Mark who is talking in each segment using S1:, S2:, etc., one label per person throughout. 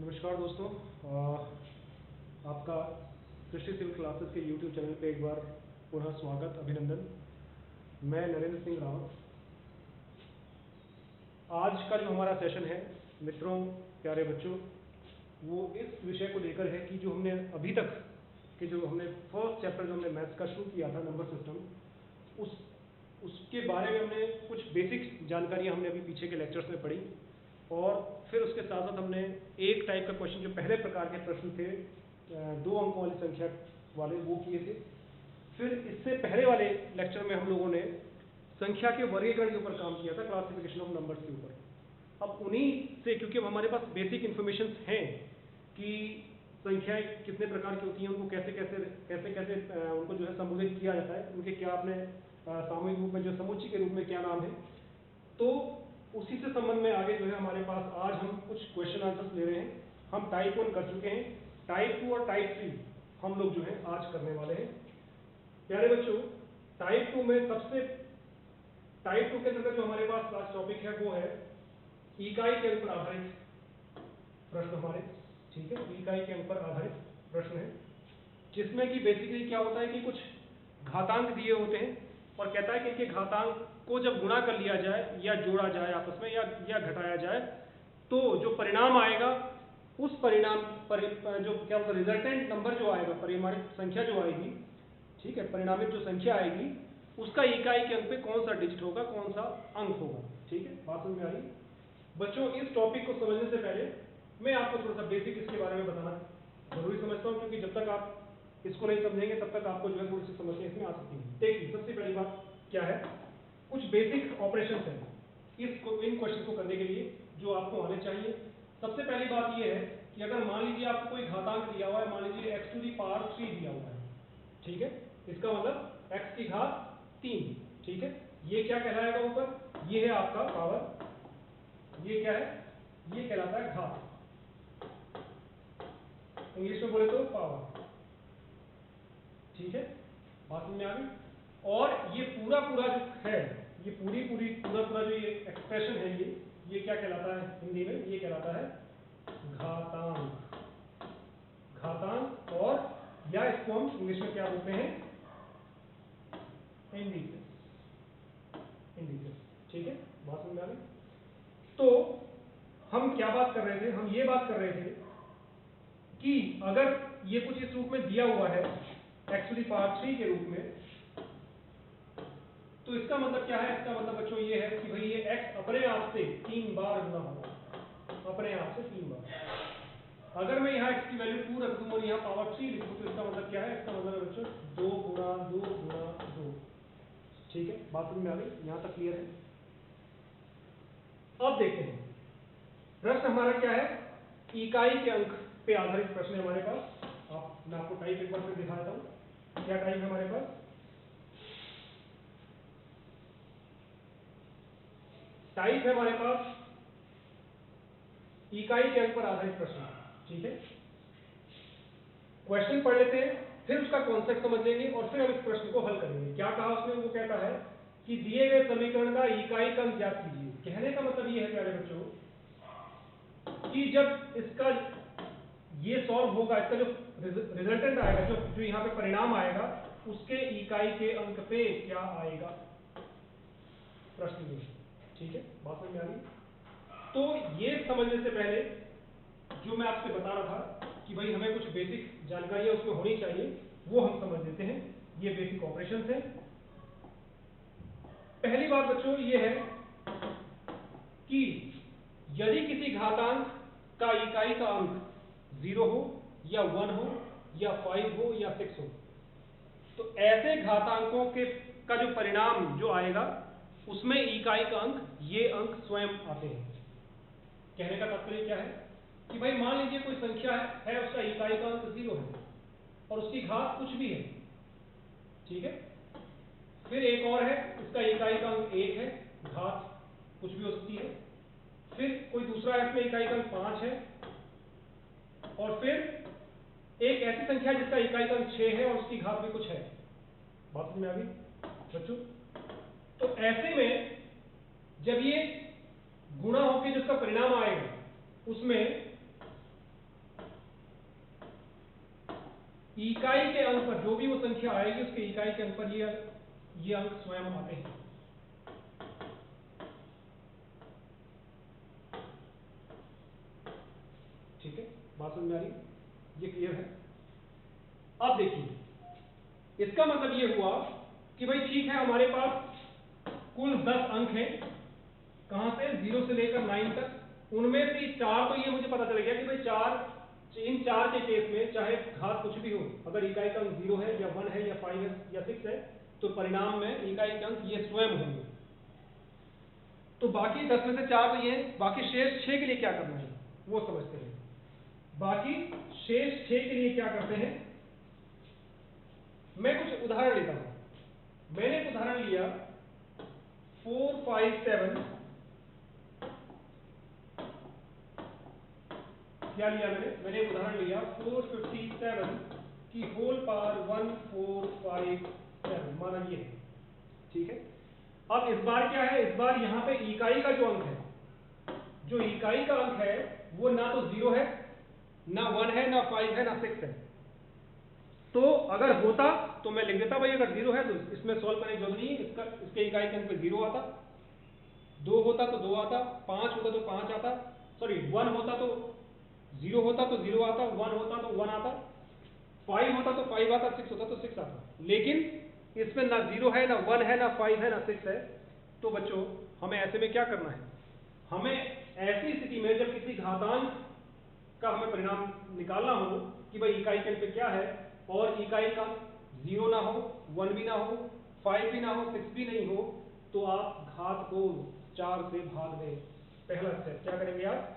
S1: नमस्कार दोस्तों। आपका सृष्टि सिविल क्लासेस के YouTube चैनल पे एक बार पुनः स्वागत, अभिनंदन। मैं नरेंद्र सिंह रावत। आज का जो हमारा सेशन है मित्रों, प्यारे बच्चों, वो इस विषय को लेकर है कि जो हमने अभी तक के जो हमने फर्स्ट चैप्टर जो हमने मैथ्स का शुरू किया था, नंबर सिस्टम, उसके बारे में हमने कुछ बेसिक जानकारियाँ हमने अभी पीछे के लेक्चर्स में पढ़ी, और फिर उसके साथ साथ हमने एक टाइप का क्वेश्चन, जो पहले प्रकार के प्रश्न थे 2 अंकों वाली संख्या वाले, वो किए थे। फिर इससे पहले वाले लेक्चर में हम लोगों ने संख्या के वर्गीकरण के ऊपर काम किया था, क्लासिफिकेशन ऑफ नंबर्स के ऊपर। अब उन्हीं से, क्योंकि हमारे पास बेसिक इन्फॉर्मेशन हैं कि संख्याएं कितने प्रकार की होती हैं, उनको कैसे कैसे उनको जो है संबोधित किया जाता है, उनके क्या अपने सामूहिक रूप में, जो समुच्चय के रूप में क्या नाम है, तो उसी से संबंध में आगे जो है हमारे पास आज हम कुछ क्वेश्चन आंसर्स ले रहे हैं। हम टाइप 1 कर चुके हैं, टाइप 2 और टाइप 3 हम लोग जो है आज करने वाले हैं। प्यारे बच्चों, टाइप 2 में टाइप 2 के अंदर जो हमारे पास आज टॉपिक है वो है इकाई के अंक पर आधारित प्रश्न हमारे, ठीक है, इकाई के अंक पर आधारित प्रश्न है, जिसमें कि बेसिकली क्या होता है कि कुछ घातांक दिए होते हैं और कहता है कि इनके घातांक को जब गुणा कर लिया जाए या जोड़ा जाए आपस में या घटाया जाए, तो जो परिणाम आएगा उस परिणाम पर जो क्या होता है, रिजल्टेंट नंबर जो आएगा, परिमाणित संख्या जो आएगी, ठीक है, परिणामित जो संख्या आएगी, उसका इकाई के अंक पे कौन सा डिजिट होगा, कौन सा अंक होगा। ठीक है, बात समझ में आ रही बच्चों? इस टॉपिक को समझने से पहले मैं आपको थोड़ा सा बेसिक इसके बारे में बताना जरूरी समझता हूँ, क्योंकि जब तक आप इसको नहीं समझेंगे तब तक आपको जो है थोड़ी सी समस्या इसमें आ सकती है। देखिए, सबसे पहली बात क्या है, कुछ बेसिक ऑपरेशंस हैं इन क्वेश्चन को करने के लिए जो आपको आने चाहिए। सबसे पहली बात यह है कि अगर मान लीजिए आपको कोई घातांक दिया हुआ है, मान लीजिए x टू दी पावर 3 दिया हुआ है, ठीक है, इसका मतलब x की घात 3, ठीक है, ये क्या कहलाएगा ऊपर, ये है आपका पावर, ये क्या है, ये कहलाता है घात, इंग्लिश में बोले तो पावर, ठीक है, बात समझ में आ गई। और ये पूरा जो है, ये पूरा जो ये एक्सप्रेशन है, ये क्या कहलाता है हिंदी में, ये कहलाता है घातांक। और या इसको हम इंग्लिश में क्या बोलते हैं, इंडिसेस, ठीक है, बात समझ में आ गई। तो हम क्या बात कर रहे थे, हम ये बात कर रहे थे कि अगर ये कुछ इस रूप में दिया हुआ है x टू दी पावर 3 के रूप में, तो इसका मतलब क्या है, इसका मतलब बच्चों ये है कि भाई ये x अपने आप से 3 बार गुना होगा, अपने आप से 3 बार। अगर मैं यहाँ x की वैल्यू 2 रख दूं और यहाँ पावर 3 लिखूं, तो इसका मतलब क्या है, इसका मतलब है बच्चों 2 गुणा 2 गुणा 2, ठीक है, बात समझ में आ गई, यहाँ तक क्लियर है। अब देखते हैं प्रश्न हमारा क्या है, इकाई के अंक पे आधारित प्रश्न है हमारे पास। मैं आपको टाइप एक बार फिर दिखाता हूँ, क्या टाइप है हमारे पास, टाइप है हमारे पास इकाई के अंक पर आधारित प्रश्न, ठीक है। क्वेश्चन पढ़ लेते हैं, फिर उसका कॉन्सेप्ट समझ लेंगे और फिर हम इस प्रश्न को हल करेंगे। क्या कहा उसने, वो कहता है कि दिए गए समीकरण का इकाई का अंक ज्ञात कीजिए। कहने का मतलब ये है प्यारे बच्चों कि जब इसका ये सॉल्व होगा, इसका जो रिजल्टेंट आएगा, जो यहाँ पे परिणाम आएगा, उसके इकाई के अंक पे क्या आएगा प्रश्न में, ठीक है, बात समझ में आ रही। तो ये समझने से पहले जो मैं आपसे बता रहा था कि भाई हमें कुछ बेसिक जानकारियां उसमें होनी चाहिए, वो हम समझ लेते हैं। ये बेसिक ऑपरेशंस हैं। पहली बात बच्चों ये है कि यदि किसी घातांक का इकाई का अंक 0 हो या 1 हो या 5 हो या 6 हो, तो ऐसे घातांकों के का जो परिणाम जो आएगा, उसमें इकाई का अंक, ये अंक स्वयं आते हैं। कहने का तात्पर्य क्या है कि भाई मान लीजिए कोई संख्या है, उसका इकाई का अंक 0 है और उसकी घात कुछ भी है, ठीक है। फिर एक और है, उसका इकाई का अंक 1 है, घात कुछ भी हो सकती है। फिर कोई दूसरा है, उसमें इकाई का अंक 5 है, और फिर एक ऐसी संख्या जिसका इकाई का अंक 6 है और उसकी घात भी कुछ है। बात समझ में आ गई बच्चों? तो ऐसे में जब ये गुणा होकर जिसका परिणाम आएगा, उसमें इकाई के अंक पर जो भी वो संख्या आएगी उसके इकाई के अंक पर ये अंक स्वयं आते हैं। ठीक है, बात समझ में आ रही है? ये क्लियर है? अब देखिए, इसका मतलब ये हुआ कि भाई ठीक है, हमारे पास कुल 10 अंक हैं, कहां से? 0 से लेकर 9 तक। उनमें से 4 तो ये मुझे पता चल गया कि भाई 4, इन 4 के केस में चाहे घात कुछ भी हो, अगर इकाई का अंक 0 है या 1 है या 5 है या 6 है, तो परिणाम में इकाई के अंक ये स्वयं होंगे। तो बाकी 10 में से 4 तो ये, बाकी शेष 6 के लिए क्या करना है वो समझते हैं। बाकी शेष 6 के लिए क्या करते हैं, मैं कुछ उदाहरण लेता हूं। मैंने एक उदाहरण लिया 4, 5, 7। क्या लिया मैंने एक उदाहरण लिया 457 की होल पावर 1457, माना ये है। ठीक है, अब इस बार क्या है, इस बार यहां पे इकाई का जो अंक है, जो इकाई का अंक है वो ना तो 0 है, ना 1 है, ना 5 है, ना 6 है। तो अगर होता तो मैं लिख देता भाई अगर 0 है तो इसमें सॉल्व करने की जरूरत नहीं है, इसके इकाई के अंक पे 0 आता, 2 होता तो 2 आता, 5 होता तो 5 आता, सॉरी 1 होता तो 0 होता तो 0 आता, 1 होता तो 1 आता, 5 होता तो 5 आता, 6 होता तो 6 आता। लेकिन इसमें ना 0 है, ना 1 है, ना 5 है, ना 6 है। तो बच्चों हमें ऐसे में क्या करना है, हमें ऐसी स्थिति में जब किसी घातांक का हमें परिणाम निकालना हो कि भाई इकाई के अंक पे क्या है, और इकाई का 0 ना हो, 1 भी ना हो, 5 भी ना हो, 6 भी नहीं हो, तो आप घात को 4 से भाग दें। पहला स्टेप क्या करेंगे आप?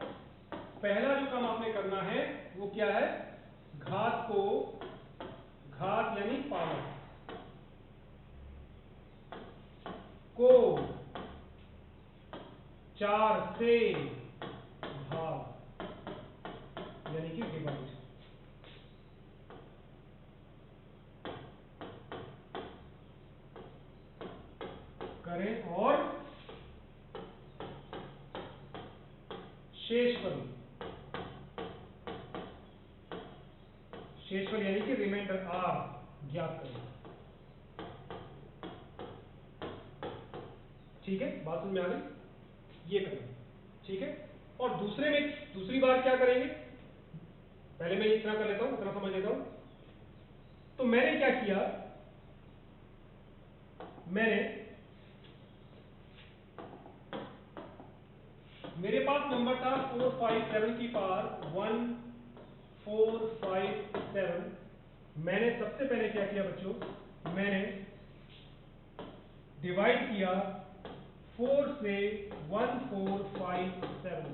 S1: पहला जो काम आपने करना है वो क्या है, घात को, घात यानी पावर को 4 से भाग, यानी कि डिवाइड करें, और शेषफल यानी कि रिमाइंडर r ज्ञात करें। ठीक है, बात समझ में आ गई? ये करना, ठीक है। और दूसरी बार क्या करेंगे, पहले मैं इतना कर लेता हूं, इतना समझ लेता हूं। तो मैंने क्या किया, मेरे पास नंबर था 457 की पावर 1457। मैंने सबसे पहले क्या किया बच्चों, मैंने डिवाइड किया 4 से 1457।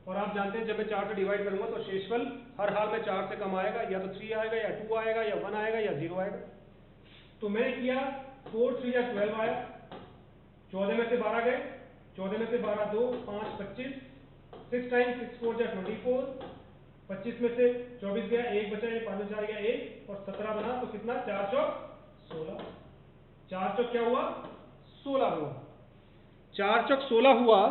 S1: और आप जानते हैं जब मैं 4 से डिवाइड करूंगा तो शेषफल हर हाल में 4 से कम आएगा, या तो 3 आएगा, या 2 आएगा, या 1 आएगा, या 0 आएगा। तो मैंने किया 4 3 या 12 आया, 14 में से 12 गए, 14 में से 12 2 5 25, 6 टाइम्स 6 4 जा 24, 25 में से 24 गया, 1 बचा, 5 में 4 गया 1, और 17 बना, तो कितना, 4 चौक 16। 4 चौक क्या हुआ, 16 हुआ। 4 चौक 16 हुआ।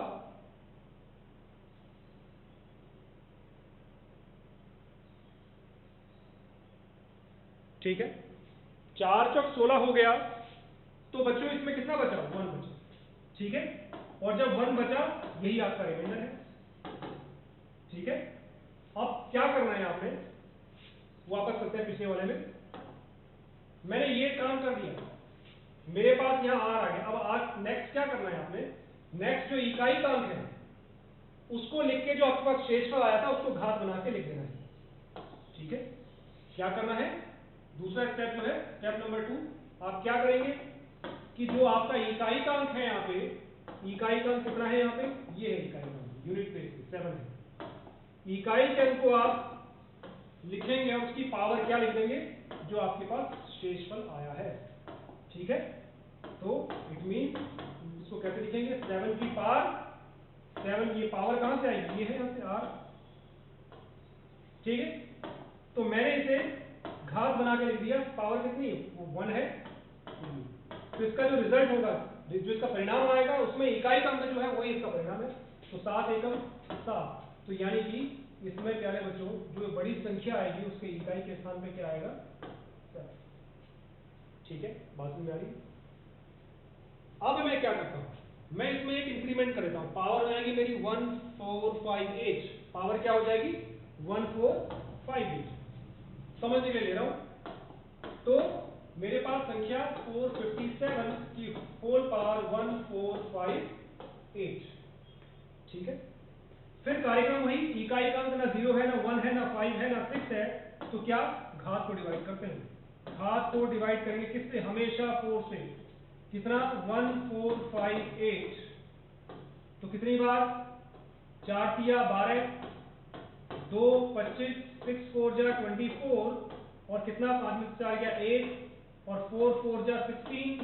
S1: ठीक है, 4 चौक 16 हो गया। तो बच्चों इसमें कितना बचा, 1 बचा। ठीक है, और जब 1 बचा यही आपका रिमाइंडर है। ठीक है, अब क्या करना है आपने, वापस करते हैं पिछले वाले में। मैंने ये काम कर दिया, मेरे पास यहां आर आ गया। अब आर नेक्स्ट क्या करना है आपने, नेक्स्ट जो इकाई का अंक है उसको लिख के, जो आपके पास शेषफल आया था उसको घात बना के लिख देना है। ठीक है, क्या करना है, दूसरा स्टेप जो है, स्टेप नंबर 2, आप क्या करेंगे कि जो आपका इकाई का अंक है यहाँ पे, इकाई का अंक कितना है यहाँ पे, ये है इकाई का अंक, यूनिट बेसिस 7 है। इकाई के अंक को आप लिखेंगे और उसकी पावर क्या लिख देंगे, जो आपके पास शेषफल आया है। ठीक है, तो इट मीन इसको कैसे लिखेंगे, 7 की पावर 7, ये पावर कहां से आएगी, ये है यहाँ से r। ठीक है, तो मैंने इसे घात बना के लिख दिया, पावर कितनी, वो 1 है। तो इसका जो रिजल्ट होगा, जो इसका परिणाम आएगा, उसमें इकाई का अंक जो है वही इसका परिणाम है। तो 7 एकम 7, तो यानी कि इसमें प्यारे बच्चों जो बड़ी संख्या आएगी उसके इकाई के स्थान पे क्या आएगा, ठीक है, बात समझ में आ रही है? अब मैं क्या करता हूं, मैं इसमें एक इंक्रीमेंट कर देता हूं, पावर हो जाएगी मेरी 1458, पावर क्या हो जाएगी 1458, समझ के लिए ले रहा हूं। तो मेरे पास संख्या 457 की होल पावर 1458, ठीक है। फिर कार्यक्रम वही, इकाई का अंक ना 0 है, ना 1 है, ना 5 है, ना 6 है, तो क्या घात को डिवाइड करते हैं, घात को डिवाइड करेंगे किससे, हमेशा 4 से, कितना 1458, तो कितनी बार, 4 तिया 12, 2 25, 6 4 जा 24, और कितना 5 में से आ गया 8, और 4 4 जा 16,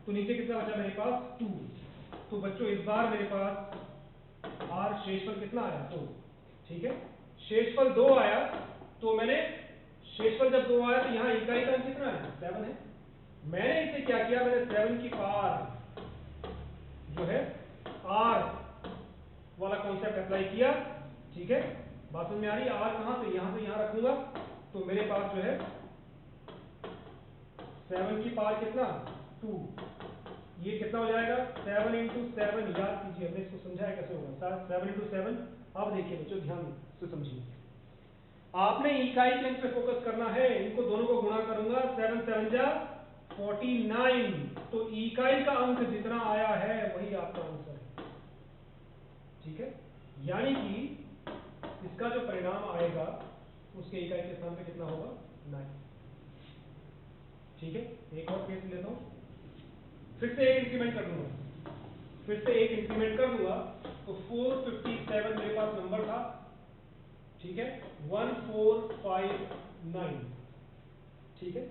S1: तो नीचे कितना बचा मेरे पास 2। तो बच्चों इस बार मेरे पास और शेषफल कितना आया 2, ठीक है। शेषफल 2 आया, तो मैंने शेषफल जब 2 आया तो यहाँ इकाई का अंक कितना है 7 है। मैंने इसे क्या किया, मैंने 7 की पावर जो है r वाला कॉन्सेप्ट अप्लाई किया, ठीक है। बात समझ में आ रही है, r कहां से यहां रखूंगा, तो मेरे पास जो है 7 की पावर कितना 2, ये कितना हो जाएगा 7 into 7, याद कीजिए हमने इसको समझाया कैसे होगा, 7 into 7। अब देखिए बच्चों ध्यान से समझिए, आपने इकाई के अंक पे फोकस करना है, इनको दोनों को गुणा करूंगा, 7 7 जा 49, तो इकाई का अंक जितना आया है वही आपका आंसर है, ठीक है। यानी कि इसका जो परिणाम आएगा उसके इकाई के स्थान पे कितना होगा 9, ठीक है। एक और केस लेता हूं, फिर से एक इंक्रीमेंट कर दूंगा, तो 457 मेरे पास नंबर था, ठीक है, 1459, ठीक है।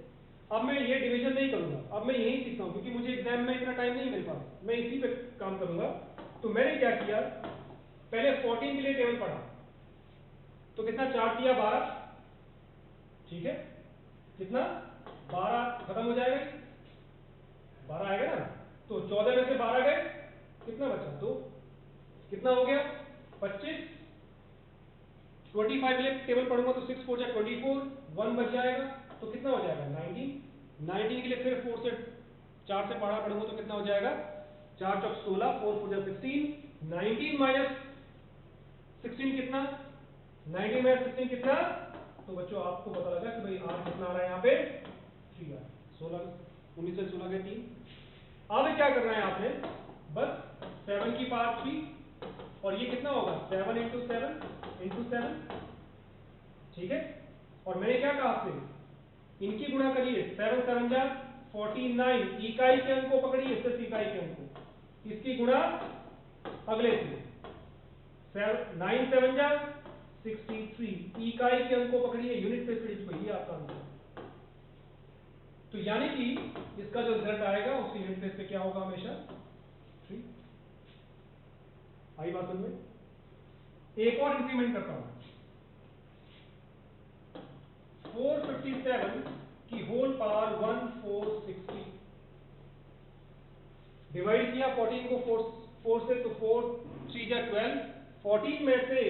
S1: अब मैं ये डिवीजन नहीं करूंगा, अब मैं यही सीखता हूं, क्योंकि मुझे एग्जाम में इतना टाइम नहीं मेरे पास, मैं इसी पे काम करूंगा। तो मैंने क्या किया, पहले 14 के लिए टेबल पढ़ा, तो कितना 4 तिया 12, ठीक है, कितना 12 खत्म हो जाएगा, 12 आएगा ना, तो 14 में से 12 गए, कितना बचा 2, कितना हो गया 25, 25 के लिए टेबल पढ़ूंगा तो 6 4 जा 24, 1 बच जाएगा, तो कितना हो जाएगा 19, 19 के लिए फिर 4 से 4 से पढ़ा पढ़ूंगा तो कितना हो जाएगा 4 चौक 16, 4 4 जा 16, 19 माइनस 16 कितना, 19 माइनस 16 कितना, तो बच्चों आपको पता लगा कि भाई r कितना आ रहा है यहाँ पे 3r, 16 19 से 16 गए 3। अब क्या करना है आपने, बस 7 की पावर 3, और ये कितना होगा 7 into 7 into 7, ठीक है। और मैंने क्या कहा आपसे, इनकी गुणा करिए, 7 7 जा 49, इकाई के अंक को पकड़िए, सिर्फ इकाई के अंक को, इसकी गुणा अगले से, 9 7 जा 63, इकाई के अंक को पकड़िए, यूनिट पे स्प्लिट पे, ये आपका आंसर। तो यानी कि इसका जो रिजल्ट आएगा उसके यूनिट प्लेस पे क्या होगा हमेशा 3। आई बात समझ में? एक और इंक्रीमेंट करता हूं, 457 की होल पावर 1460, डिवाइड किया 14 को 4 से, तो 4 3 जा 12, 14 में से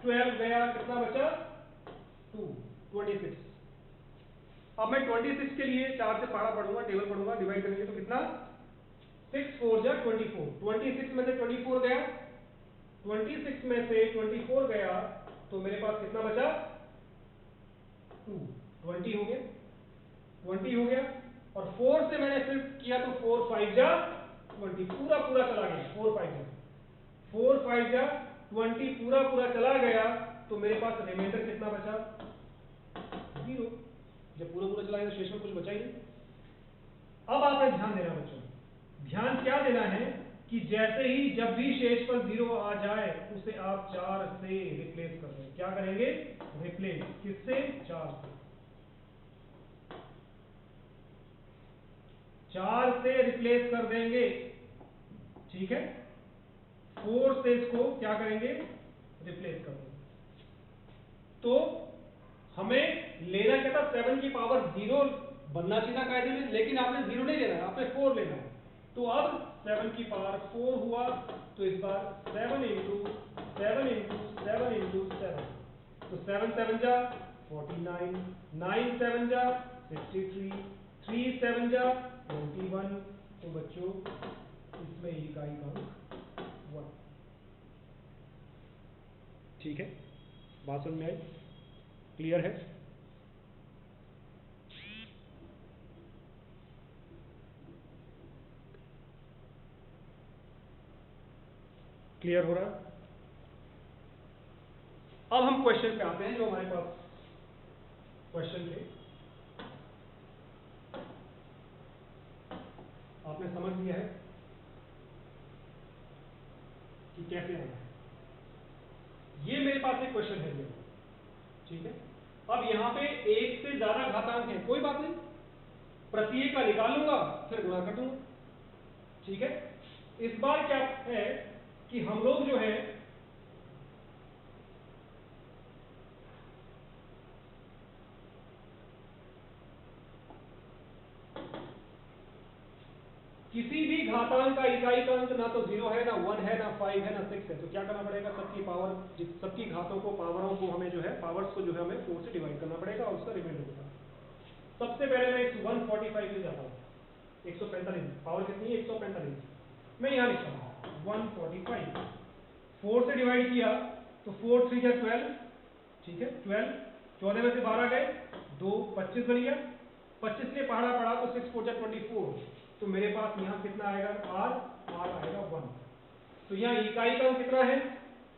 S1: 12 गया, कितना बचा 2, 26। अब मैं 26 के लिए 4 से पारा पढ़ूंगा, टेबल पढ़ूंगा, डिवाइड करेंगे तो कितना 6 4 जा 24, 26 में से 24 गया, 26 में से 24 गया, तो मेरे पास कितना बचा 2, 20 हो गया, 20 हो गया। और 4 से मैंने फिर किया तो 4 5 जा 20, पूरा पूरा चला गया, 4 5 जा 20 पूरा चला गया, तो मेरे पास रिमाइंडर कितना बचा 0। जब पूरा चला गया तो शेष में कुछ बचा ही नहीं। अब आपने ध्यान देना बच्चों, ध्यान क्या देना है कि जैसे ही जब भी शेषफल 0 आ जाए उसे आप 4 से रिप्लेस कर दें। क्या करेंगे, रिप्लेस किससे, 4 से, 4 से रिप्लेस कर देंगे, ठीक है। 4 से इसको क्या करेंगे, रिप्लेस कर देंगे। तो हमें लेना क्या था, 7 की पावर 0 बनना चाहिए कायदे में, लेकिन आपने 0 नहीं लेना है, आपने 4 लेना है। तो अब 7 की पावर 4 हुआ, तो इस बार 7 into 7 into 7 into 7, तो 7 7 जा 49, 9 7 जा 63, 3 7 जा 21। तो बच्चों इसमें इकाई का अंक 1। ठीक है, बात समझ में आई? क्लियर है? क्लियर हो रहा है? अब हम क्वेश्चन पे आते हैं जो हमारे पास क्वेश्चन थे। आपने समझ लिया है कि कैसे आना है। ये मेरे पास एक क्वेश्चन है, ठीक है। अब यहाँ पे एक से ज्यादा घातांक है, कोई बात नहीं, प्रत्येक का निकाल लूंगा फिर गुणा कर दूंगा, ठीक है। इस बार क्या है कि हम लोग जो है किसी भी घातांक का इकाई का अंक ना तो 0 है, ना 1 है, ना 5 है, ना 6 है। तो क्या करना पड़ेगा, सबकी पावर, सबकी घातों को, पावरों को हमें जो है, पावर्स को जो है हमें 4 से डिवाइड करना पड़ेगा और उसका रिमाइंडर होगा। सबसे पहले मैं 145 ले जाता हूँ, 145, पावर कितनी है 145। मैं यहाँ लिखता हूँ 145, 4 से डिवाइड किया तो 4 3 या 12, ठीक है 12, 14 में से 12 गए, 2 25 बन गया, 25 से पहाड़ा पड़ा तो 6 4 24। तो मेरे पास यहाँ कितना आएगा, r आएगा 1। तो यहाँ इकाई का अंक कितना है,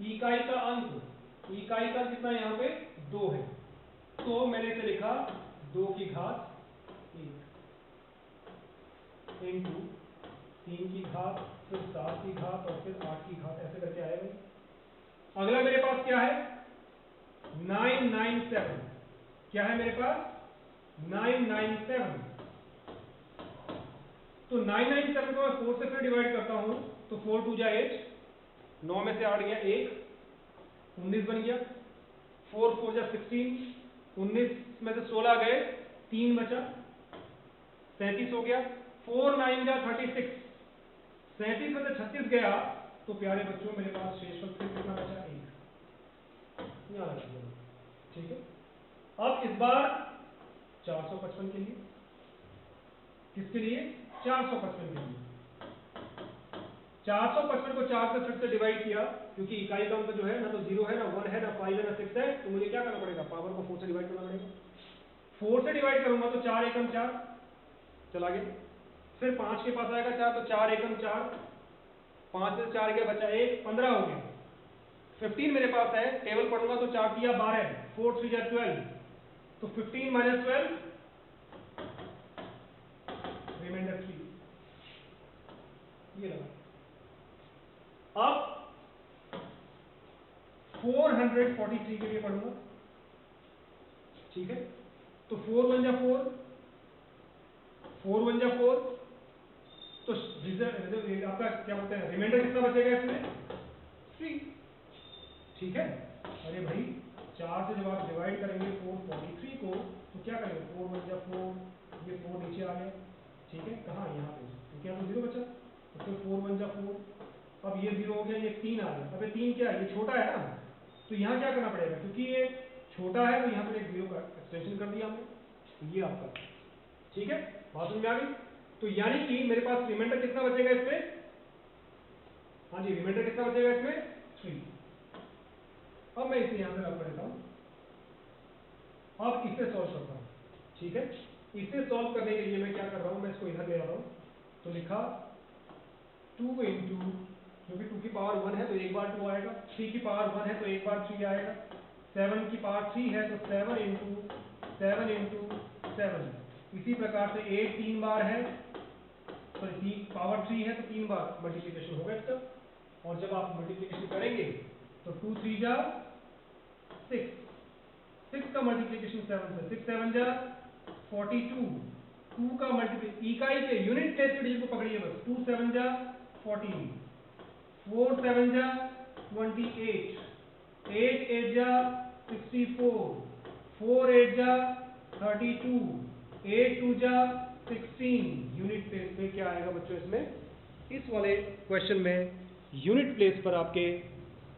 S1: इकाई का अंक कितना है यहाँ पे 2 है। तो मैंने इसे लिखा 2 की घात 1 इंटू 3 की घात, फिर 7 की घात और फिर 8 की घात, ऐसे करके आएगा। अगला मेरे पास क्या है 997, क्या है मेरे पास 997। तो 997 को मैं 4 से फिर डिवाइड करता हूं तो 4 2 जा 8, 9 में से 8 गया 1, 19 बन गया, 4 4 जा 16, 19 में से 16 गए, 3 बचा, 37 हो गया, 4 9 जा 36, 37 में से 36 गया। तो प्यारे बच्चों मेरे पास शेषफल फिर कितना बचा, 1। यहाँ रख दिया, ठीक है। अब इस बार 455 के लिए, किसके लिए 455 के लिए, 455 को 4 से फिर से डिवाइड किया, क्योंकि इकाई का अंक जो है ना तो 0 है, ना 1 है, ना 5 है, ना 6 है। तो मुझे क्या करना पड़ेगा, पावर को 4 से डिवाइड करना पड़ेगा। 4 से डिवाइड करूंगा तो 4 एकम 4 चला गया, फिर 5 के पास आएगा 4, तो 4 एकम 4, 5 से 4 गया बचा 1, 15 हो गया। 15 मेरे पास है, टेबल पढ़ूंगा तो 4 3 12, 4 3 12, तो 15 माइनस 12 रिमाइंडर 3, ये लगा। अब 443 के लिए पढ़ूंगा, ठीक है। तो 4 1 जा 4, 4 1 जा 4, तो आपका क्या बोलते हैं, रिमाइंडर कितना बचेगा इसमें 3, ठीक है। अरे भाई 4 से जब आप डिवाइड करेंगे 443 को तो क्या करेंगे, 4 1 जा 4, ये 4 नीचे आ गया, ठीक है, कहाँ यहाँ पे, तो क्या तो 0 बचा, तो फिर 4 1 जा 4, अब ये 0 हो गया, ये 3 आ गया। अब ये 3 क्या है, ये छोटा है ना, तो यहाँ क्या करना पड़ेगा, क्योंकि ये छोटा है तो यहाँ पर एक 0 का एक्सटेंशन कर दिया हमने, तो ये आपका, ठीक है, बात समझ में आ गई। तो यानी कि मेरे पास रिमाइंडर कितना बचेगा इसमें, हाँ जी, रिमाइंडर कितना बचेगा इसमें 3। अब मैं इसे यहां से रख देता हूं, अब इसे सॉल्व करता हूं, ठीक है। इसे सॉल्व करने के लिए मैं क्या कर रहा हूं, मैं इसको इधर ले आ रहा हूं, तो लिखा 2 इंटू, क्योंकि 2 की पावर 1 है तो एक बार 2 आएगा, 3 की पावर 1 है तो एक बार 3 आएगा, 7 की पावर 3 है तो 7 इंटू 7। इसी प्रकार से 8 3 बार है, सॉरी पावर 3 है तो 3 बार मल्टीप्लीकेशन होगा इसका, और जब आप मल्टीप्लीकेशन करेंगे तो 2 3 जा 6, 6 का मल्टीप्लीकेशन 7 से, 6 7 जा 42, 2 का मल्टीप्लीकेशन इकाई के यूनिट प्लेस पे डिजिट को पकड़िए बस, 2 7 जा 14, 4 7 जा 28, 8 8 जा 64, 4 8 जा 32, 8 2 जा 16। यूनिट प्लेस पे क्या आएगा बच्चों, इसमें इस वाले क्वेश्चन में यूनिट प्लेस पर आपके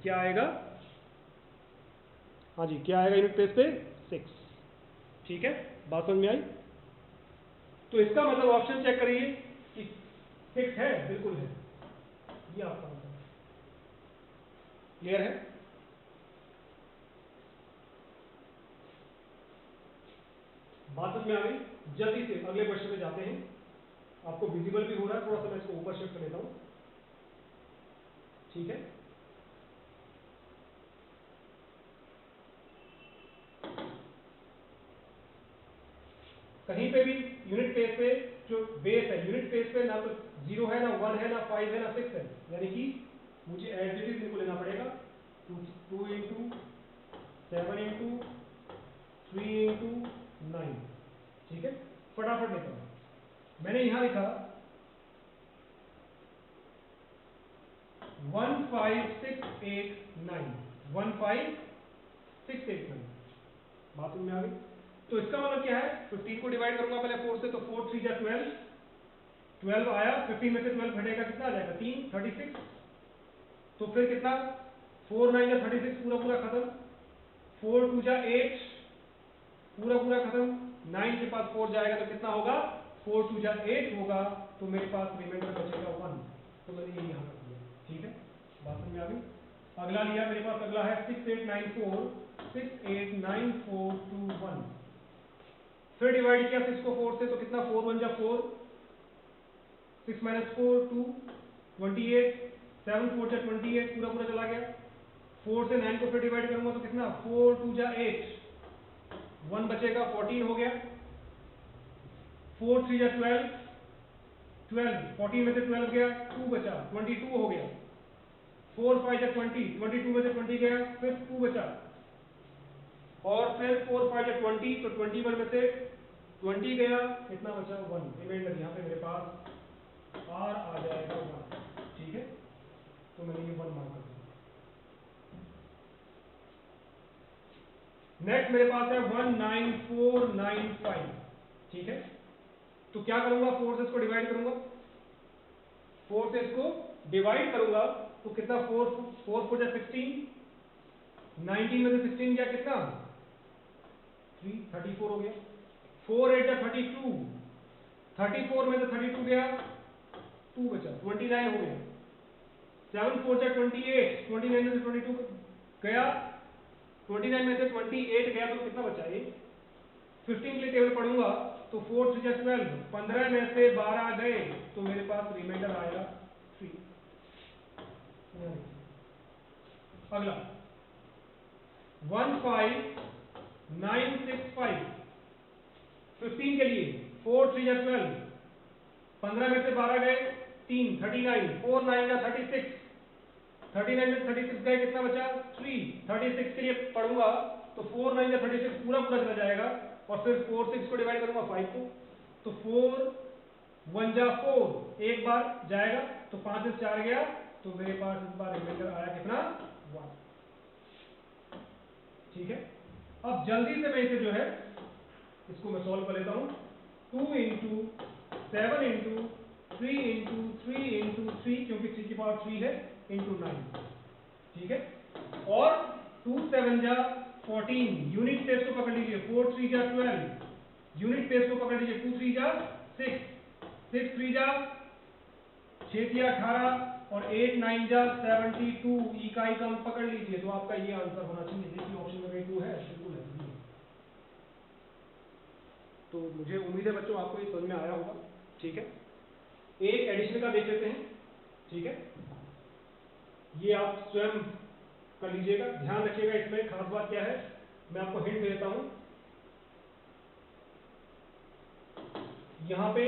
S1: क्या आएगा, हाँ जी क्या आएगा यूनिट प्लेस पे 6। ठीक है, बात समझ में आई? तो इसका मतलब ऑप्शन चेक करिए कि 6 है, बिल्कुल है, ये आपका आंसर है। क्लियर है? बात समझ में आ गई? जल्दी से अगले क्वेश्चन पे जाते हैं। आपको विजिबल भी हो रहा है, थोड़ा सा मैं इसको ऊपर शिफ्ट कर लेता हूं। ठीक है, कहीं पे भी यूनिट पेज पे जो बेस है, यूनिट पेज पे ना तो 0 है, ना 1 है, ना 5 है, ना 6 है, यानी कि मुझे एज इट इज इनको लेना पड़ेगा। 2 इंटू 7 इंटू 3 इंटू 9। ठीक है, फटाफट लेता हूं। मैंने यहां लिखा 15689, 15689। बात समझ में आ गई? तो इसका मतलब क्या है, 15 को डिवाइड करूंगा पहले 4 से, तो 4 3 जा 12, 12 आया, 15 में से 12 घटेगा, कितना आ जाएगा? 3, 36। तो फिर कितना? 4 9 जा 36, पूरा पूरा खत्म। 4 2 जा 8, पूरा पूरा खत्म। 9 के पास 4 जाएगा तो कितना होगा? 4 2 जा 8 होगा, तो मेरे पास रिमाइंडर बचेगा 1। तो मैंने ये यहां कर दिया। ठीक है, बात समझ में आ गई? अगला लिया मेरे पास, अगला है 6894, 689421। फिर डिवाइड किया 6 को 4 से, तो कितना? 4 1 जा 4, 6 माइनस 4 2, 28, 7 4 जा 28, पूरा पूरा चला गया। 4 से 9 को फिर डिवाइड करूंगा तो कितना? 4 2 जा 8, 1 बचेगा, 14 हो गया। 4 3 जा 12, 12, 14 में से 12 गया, 2 बचा, 22 हो गया। 4 5 जा 20, 22 में से 20 गया, फिर 2 बचा, और फिर 4 5 जा 20, तो 21 में से 20 गया, कितना बचा? 1। रिमाइंडर यहाँ पे मेरे पास आर आ जाएगा 1। ठीक है, तो मैंने ये 1 मार्क कर दिया। नेक्स्ट मेरे पास है 19495। ठीक है, तो क्या करूंगा? 4 से इसको डिवाइड करूंगा, 4 से इसको डिवाइड करूंगा तो कितना? 4 4 4 जा 16, 19 में से 16 गया, कितना? 3, 34 हो गया। 4 8 जा 32, 34 में से 32 गया, 2 बचा, 29 हो गया। 7 4 जा 28, 29 में से 22 गया, 29 में से 28 गया, तो कितना बचा? ये 15 के लिए टेबल पढ़ूंगा तो 4 3 जा 12, 15 में से 12 गए, तो मेरे पास रिमाइंडर आएगा 3। अगला 15965, 15 के लिए 4 3 जा 12, 15 में से 12 गए, 3, 39, 4 9 जा 36, 39 में 36 गए, कितना बचा? 3। 36 के लिए पढ़ूंगा तो 4 9 जा 36, पूरा पूरा चला जाएगा, और फिर 4 6 को डिवाइड करूंगा 5 को, तो 4 1 जा 4, एक बार जाएगा, तो 5 से 4 गया, तो मेरे पास इस बार रिमाइंडर आया कितना? 1। ठीक है, अब जल्दी से मैं इसे जो है इसको मैं सॉल्व कर लेता हूं। 2 इंटू 7 इंटू 3 इंटू 3 इंटू 3, क्योंकि 3 की पावर 3 है, इंटू 9। ठीक है, और 2 7 जा 14, यूनिट पेज को पकड़ लीजिए, 4 3 जा 12, यूनिट पेज को पकड़ लीजिए, 2 3 जा 6, 6 3 जा 6 3 18, और 8 9 जा 72, इकाई काउंट पकड़ लीजिए, तो आपका ये आंसर होना चाहिए। देखिए ऑप्शन में 2 है, बिल्कुल है। तो मुझे उम्मीद है बच्चों आपको ये समझ में आया होगा। ठीक है, एक एडिशन का देख लेते हैं। ठीक है, ये आप स्वयं कर लीजिएगा, ध्यान रखिएगा। इसमें खास बात क्या है, मैं आपको हिंट देता हूं। यहाँ पे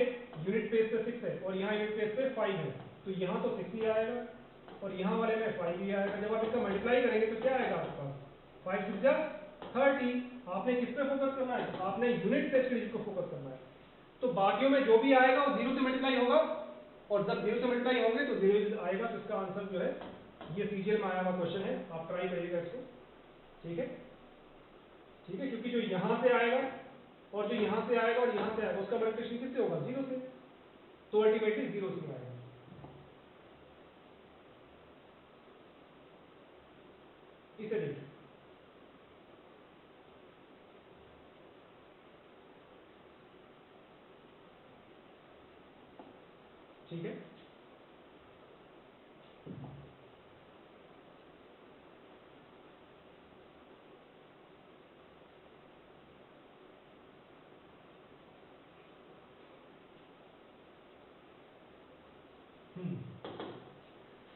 S1: यूनिट पेज पे 6 है, और यहाँ यूनिट पेज पे 5 है, तो यहाँ तो 6 ही आएगा, और यहाँ वाले में 5 ही आएगा। जब आप इसका मल्टीप्लाई करेंगे तो क्या आएगा आपके पास? 5 6 जा 30। आपने किस पे फोकस करना है? आपने यूनिट पेज पे इसको फोकस करना है। तो बाकियों में जो भी आएगा वो 0 से मल्टीप्लाई होगा, और जब 0 से मल्टीप्लाई होंगे तो 0 आएगा। तो इसका आंसर जो है, ये सीजीएल में आया हुआ क्वेश्चन है, आप ट्राई करिएगा इसको। ठीक है, ठीक है, क्योंकि जो यहां से आएगा और जो यहां से आएगा और यहां से आएगा, उसका मल्टीप्लिकेशन किससे होगा? 0 से, तो अल्टीमेटली 0 से आएगा। इसे देखिए, ठीक है।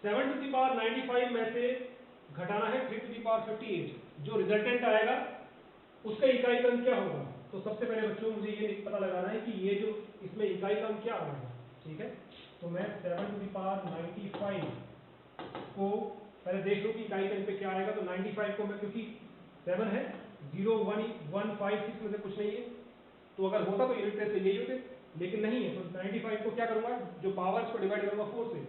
S1: सेवन टू दी पावर 95 में से घटाना है 3 टू दी पावर 58, जो रिजल्टेंट आएगा उसका इकाई क्रम क्या होगा। तो सबसे पहले बच्चों मुझे ये पता लगाना है कि ये जो इसमें इकाई क्रम क्या आ रहा है, ठीक है। तो मैं 7 टू दी पावर 95 को पहले देख लूं कि इकाई क्रम पे क्या आएगा। तो 95 को मैं, क्योंकि 7 है, 0 1 1 5 6 में से कुछ नहीं है, तो अगर होता तो यूनिट प्लेस से यही होते, लेकिन नहीं है। तो 95 को क्या करूंगा, जो पावर इसको डिवाइड करूंगा 4 से,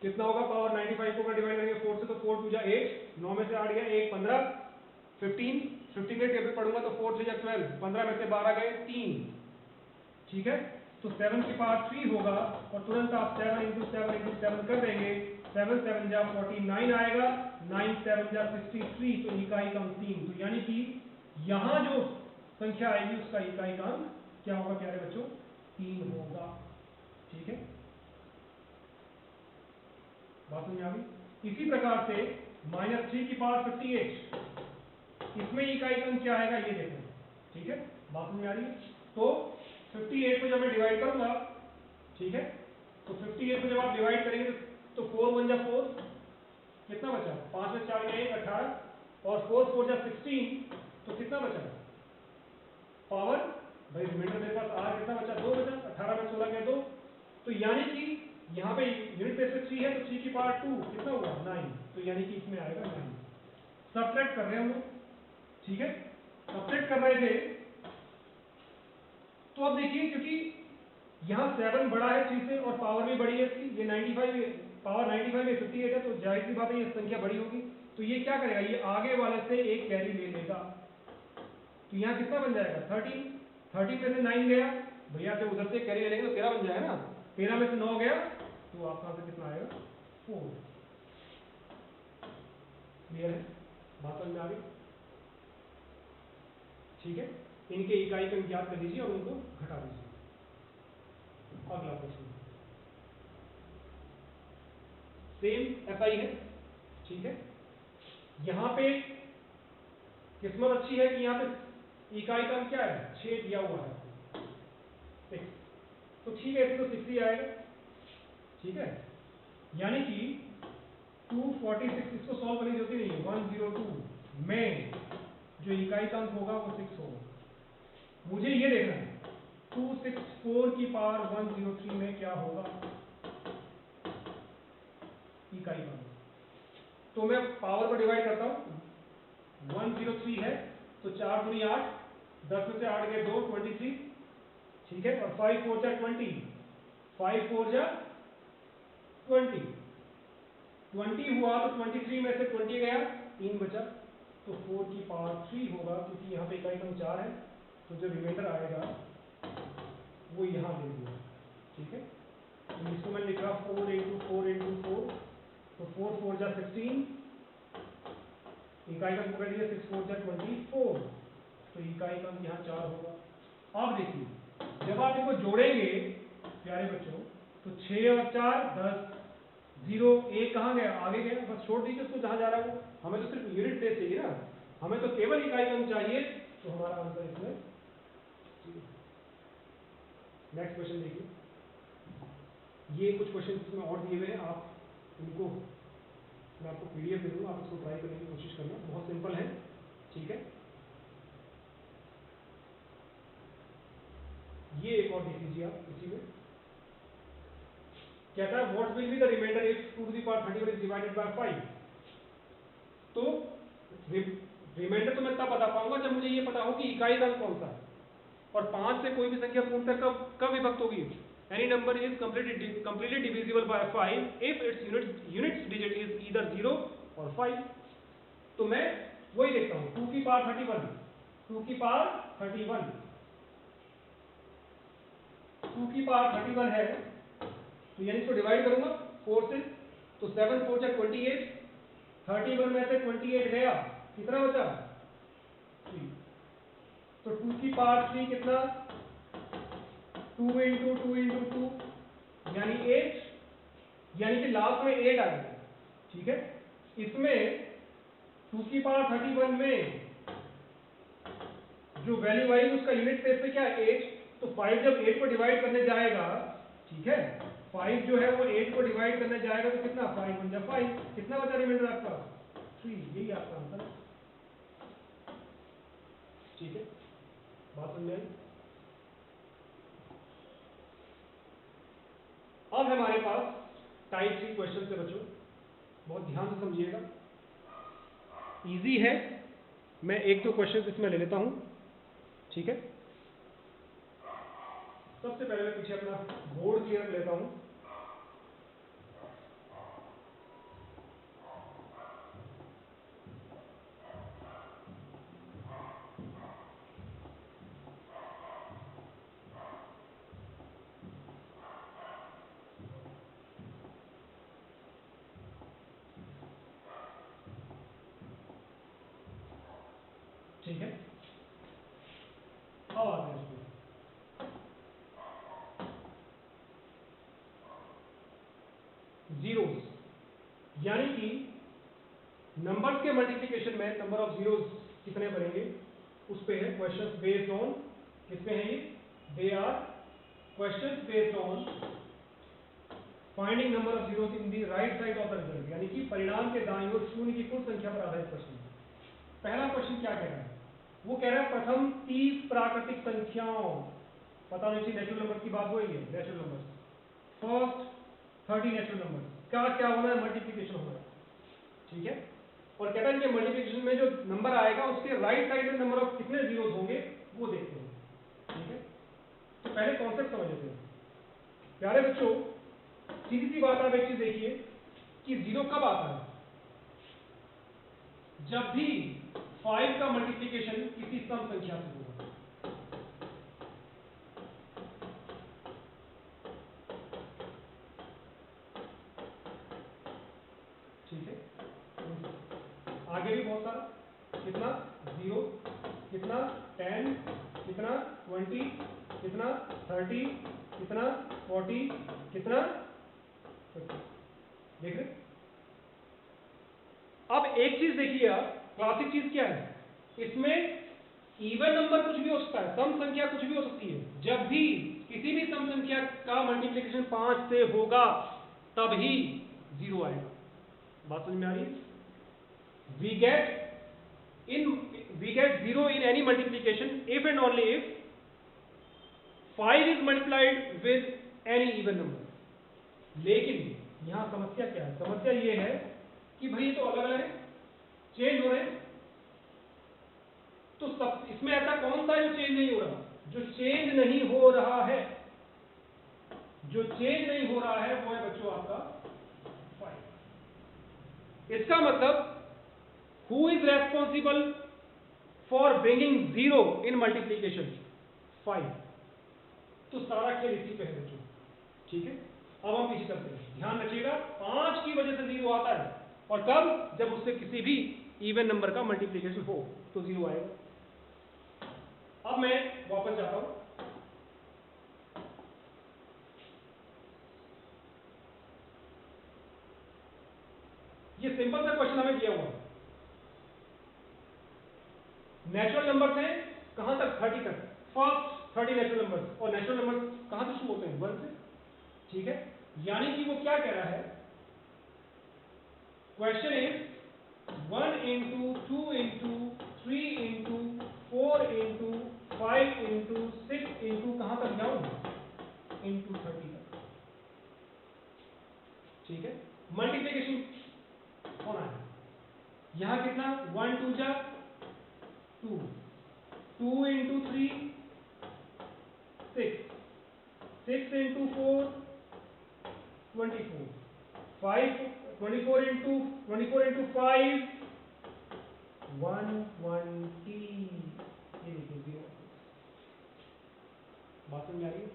S1: कितना होगा पावर 95 को डिवाइड करेंगे 4 से, तो 4 टू जा 8, 9 में से 8 गया 1 15 15 15 में टेबल पढ़ूंगा तो 4 से जा 12, 15 में से 12 गए 3, ठीक है। तो 7 की पावर 3 होगा और तुरंत आप 7 इंटू 7 कर देंगे, 7 7 जा 49 आएगा, 9 7 जा 63, तो इकाई क्रम 3। तो यानी कि यहां जो संख्या आएगी उसका इकाई क्रम क्या होगा प्यारे बच्चों, 3 होगा, ठीक है। बात समझ आ गई। इसी प्रकार से -3 की पावर 58, इसमें इकाई क्रम क्या आएगा ये देखो, ठीक है। बात समझ आ रही है। तो 58 को जब मैं डिवाइड करूंगा, ठीक है, तो 58 को जब आप डिवाइड करेंगे तो 4 1 जा 4, कितना बचा, 5 में 4 गए 18, और 4 4 जा 16, तो कितना बचा पावर, भाई रिमाइंडर मेरे पास आर कितना बचा, 2 बचा, 18 में 16 गए 2। तो यानी कि यहाँ पे यूनिट प्लेस में 3 है, तो 3 की पावर 2 कितना हुआ 9, तो यानी कि इसमें आएगा 9। सबट्रैक्ट कर रहे हैं हम लोग, ठीक है, सबट्रैक्ट कर रहे थे। तो अब देखिए, क्योंकि यहाँ 7 बड़ा है 3 से और पावर भी बड़ी है इसकी, ये 95 पावर 95 में 58 है, तो जाहिर सी बात है ये संख्या बड़ी होगी। तो ये क्या करेगा, ये आगे वाले से एक कैरी ले लेगा, तो यहाँ कितना बन जाएगा 13, 13 में से 9 गया, भैया से उधर से कैरी ले लेंगे तो 13 बन जाएगा ना, 13 में से 9 गया, तो आपका से कितना आएगा 4। क्लियर है, बात समझ में आ गई, ठीक है। इनके इकाई क्रम ज्ञात कर दीजिए और उनको घटा दीजिए। अगला प्रश्न सेम ऐसा ही है, ठीक है। यहां पे किस्मत अच्छी है कि यहाँ पे इकाई क्रम क्या है 6 दिया हुआ है 6, तो ठीक है, तो 6 ही आएगा, ठीक है। यानी कि 246, इसको सॉल्व करने की जरूरत नहीं है, 102 में जो इकाई क्रम होगा वो 6 होगा। मुझे ये देखना है 264 की पावर 103 में क्या होगा इकाई क्रम। तो मैं पावर को डिवाइड करता हूं, 103 है तो 4 दूनी 8, 10 में से 8 गए 2, 23, ठीक है। और 5 4 जा 20, 5 4 जा 20, 20 हुआ तो 23 में से 20 गया 3 बचा, तो 4 की पावर 3 होगा, क्योंकि यहाँ पे इकाई क्रम 4 है, तो जो रिमाइंडर आएगा वो यहाँ ले लिया, ठीक है। तो इसको मैं लिख रहा 4 इंटू 4 इंटू 4, तो 4 4 जा 16, इकाई क्रम पकड़ लिया 6 4 जा 24, तो इकाई क्रम यहाँ 4 होगा। अब देखिए जब आप इनको जोड़ेंगे प्यारे बच्चों, तो 6 और 4 10, 0 1 कहाँ गया आगे गया, बस छोड़ दीजिए उसको जहां जा रहा है वो, हमें तो सिर्फ यूनिट प्लेस चाहिए ना, हमें तो केवल इकाई क्रम चाहिए, तो हमारा आंसर इसमें। नेक्स्ट क्वेश्चन देखिए, ये कुछ क्वेश्चन इसमें और दिए हुए हैं, आप इनको मैं आपको पीडीएफ दे दूंगा, आप इसको ट्राई करने की कोशिश करना, बहुत सिंपल है, ठीक है। ये एक और देख लीजिए आप इसी में, कहता है what will be the remainder if 2 to the power 31 is divided by 5। तो रिमाइंडर तो मैं तब बता पाऊंगा जब मुझे ये पता हो कि इकाई क्रम कौन सा है, और 5 से कोई भी संख्या पूर्णतः कब विभक्त होगी। Any number is completely divisible by 5 if its units digit is either 0 और 5। तो मैं वही देखता हूँ 2 की पावर 31, 2 की पावर 31, 2 की पावर 31 है, तो यानी इसको डिवाइड करूंगा 4 से, तो 7 4 जा 28, 31 में से 28 गया, कितना बचा 3, तो 2 की पावर 3 कितना 2 इंटू 2 इंटू 2, यानी 8, यानी कि लास्ट में 8 आएगा, ठीक है। इसमें 2 की पावर 31 में जो वैल्यू आएगी उसका यूनिट प्लेस पे क्या है 8, तो 5 जब 8 को डिवाइड करने जाएगा, ठीक है, 5 जो है वो 8 को डिवाइड करने जाएगा तो कितना 5 बन जाए 5, कितना बचा रिमाइंडर आपका 3, यही आपका आंसर है, ठीक है। बात समझ आई। अब हमारे पास टाइप 3 क्वेश्चन से बच्चों, बहुत ध्यान से समझिएगा, इजी है। मैं एक दो क्वेश्चन इसमें ले लेता हूं, ठीक है। सबसे पहले मैं पीछे अपना बोर्ड क्लियर कर लेता हूं। ठीक है, अब आते हैं इसमें। जीरोस, यानी कि नंबर्स के मल्टीप्लिकेशन में नंबर ऑफ जीरोस कितने बनेंगे, उस पे है क्वेश्चंस बेस्ड ऑन, किसमें है ये, they are questions based on finding number of zeros in the right side of the result, यानी कि परिणाम के दाईं ओर शून्य की कुल संख्या पर आधारित प्रश्न। पहला क्वेश्चन क्या कह रहा है, वो कह रहा है प्रथम 30 प्राकृतिक संख्याओं, पता नहीं चाहिए नेचुरल नंबर की बात हो रही है, natural number first 30 natural number का क्या होना है, मल्टीप्लिकेशन होना है, ठीक है। और कहता है कि मल्टीप्लिकेशन में जो नंबर आएगा उसके राइट साइड में नंबर ऑफ कितने जीरोस होंगे वो देखते हैं, ठीक है। तो पहले कॉन्सेप्ट समझ लेते हैं प्यारे बच्चों। सीधी सी बात, आप एक चीज देखिए कि जीरो कब आता है, जब भी 5 का मल्टीप्लिकेशन किसी सम संख्या से होगा, ठीक है। आगे भी बहुत सारा, कितना 0, कितना 10, कितना 20, कितना 30, कितना 40, कितना 50, देख रहे। अब एक चीज देखिए आप, क्लासिक चीज क्या है, इसमें इवन नंबर कुछ भी हो सकता है, सम संख्या कुछ भी हो सकती है, जब भी किसी भी सम संख्या का मल्टीप्लिकेशन 5 से होगा तब ही 0 आएगा। बात समझ में आ रही है। we get 0 in any multiplication if and only if 5 is multiplied with any even number। लेकिन यहां समस्या क्या है, समस्या ये है कि भाई तो अलग अलग है, चेंज हो रहे हैं, तो सब इसमें ऐसा कौन सा है जो चेंज नहीं हो रहा, जो चेंज नहीं हो रहा है, जो चेंज नहीं हो रहा है वो है बच्चों आपका 5। इसका मतलब who is responsible for bringing 0 in multiplication, 5। तो सारा खेल इसी पे है बच्चों, ठीक है। अब हम पीछे चलते हैं, ध्यान रखिएगा 5 की वजह से 0 आता है, और कब, जब उससे किसी भी इवन नंबर का मल्टीप्लिकेशन हो तो 0 आएगा। अब मैं वापस जाता हूं, ये सिंपल सा क्वेश्चन हमें दिया हुआ है, नेचुरल नंबर से कहां तक, 30 तक, फर्स्ट 30 नेचुरल नंबर्स, और नेचुरल नंबर्स कहां से शुरू होते हैं, 1 से, ठीक है। यानी कि वो क्या कह रहा है, question is 1 into 2 into 3 into 4 into 5 into 6 into कहां तक जाऊं, into 30 तक, ठीक है। मल्टीप्लिकेशन होना है, यहां कितना 1 2 जा 2, 2 into 3 6, 6 into 4 24, 5 24 into 5 120, ये देखिए 0। बात समझ आ रही है,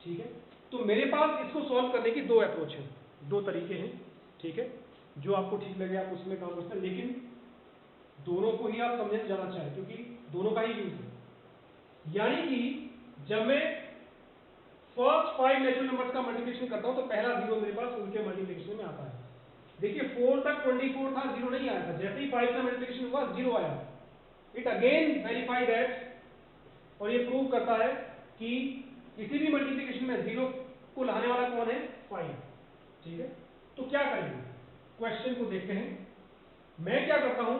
S1: ठीक है। तो मेरे पास इसको सॉल्व करने की दो अप्रोच है, दो तरीके हैं, ठीक है। जो आपको ठीक लगे आप उसमें काम कर सकते हैं, लेकिन दोनों को ही आप समझने जाना चाहिए क्योंकि दोनों का ही यूज है। यानी कि जब मैं फर्स्ट 5 नेचुरल नंबर्स का मल्टीप्लिकेशन करता हूं तो पहला जीरो मेरे पास उनके मल्टीप्लिकेशन में आता है। देखिए 4 तक 24 था, जीरो नहीं आया था, जैसे ही 5 का मल्टीप्लिकेशन हुआ जीरो आया। इट अगेन वेरीफाई दैट, और ये प्रूव करता है कि किसी भी मल्टीप्लिकेशन में जीरो को लाने वाला कौन है, 5। ठीक है, तो क्या करेंगे, क्वेश्चन को देखते हैं। मैं क्या करता हूं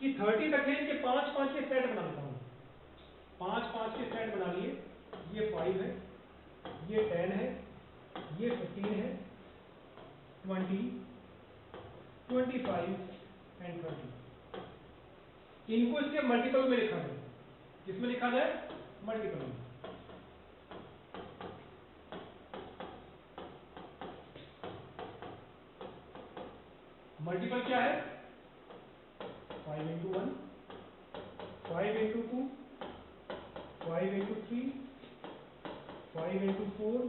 S1: कि 30 तक है इनके 5-5 के सेट बना लेता हूं। 5-5 के सेट बना लिए, ये 5 है, ये 10 है, ये 15 है, 20, 25 एंड 30। इनको इसके मल्टीपल में लिखा जाए। किसमें लिखा जाए, मल्टीपल में। मल्टीपल क्या है, 5 into 1, 5 into 2, 5 into 3, 5 into 4,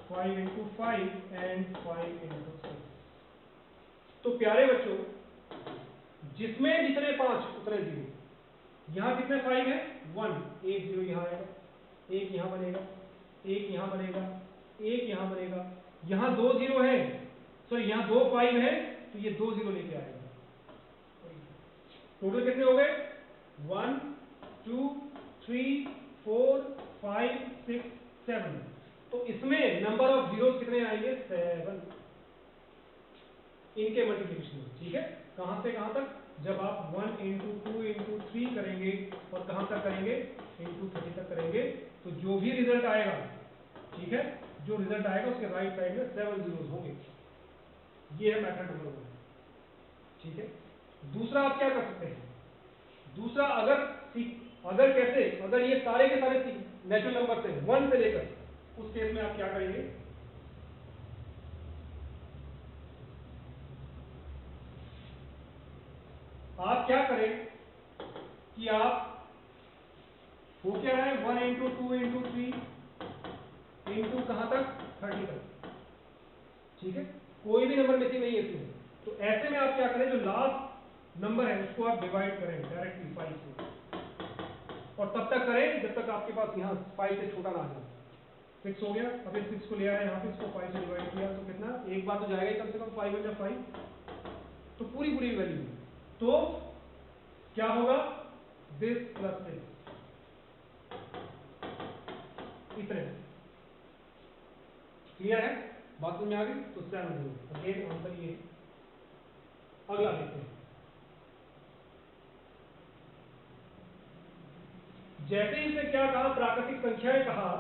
S1: 5 into 5 and 5 into 6। तो प्यारे बच्चों, जिसमें जितने 5 उतने जीरो। यहां कितने 5 है, 1, एक जीरो यहां आएगा, एक यहां बनेगा, एक यहां बनेगा, एक यहां बनेगा। यहां 2 जीरो है, सॉरी यहां 2 5 है, तो ये 2 जीरो लेके आएगा। टोटल कितने हो गए, 1 2 3 4 5 6 7। तो इसमें नंबर ऑफ जीरो कितने आएंगे, 7 इनके मल्टीप्लिकेशन में। ठीक है, कहां से कहां तक, जब आप 1 into 2 into 3 करेंगे और कहां तक करेंगे, into 30 तक करेंगे, तो जो भी रिजल्ट आएगा, ठीक है, जो रिजल्ट आएगा उसके राइट साइड में 7 जीरोस होंगे। ये है मेथड नंबर 1। ठीक है, दूसरा आप क्या कर सकते हैं, दूसरा अगर कैसे, अगर ये सारे के सारे नेचुरल नंबर से 1 से लेकर, उस केस में आप क्या करेंगे, आप क्या करें कि आप हो क्या रहा है, 1 into 2 into 3 into कहां तक, 30 तक। ठीक है, कोई भी नंबर मिसिंग नहीं है इसमें। तो ऐसे में आप क्या करें, जो लास्ट नंबर है उसको आप डिवाइड करें डायरेक्टली 5 से, और तब तक करें जब तक आपके पास यहाँ 5 से छोटा ना आ जाए। 6 हो गया, अब इस 6 को ले आया यहाँ पे, इसको 5 से डिवाइड किया तो कितना, एक बार तो जाएगा ही कम से कम, 5 या 5, तो पूरी वैल्यू। तो क्या होगा, दिस प्लस दिस, इतने। क्लियर है, बात में आ गई, तो 7 जीरो अगेन आंसर ये। अगला देखते हैं, जैसे ही इसने क्या कहा, प्राकृतिक संख्याएं कहा,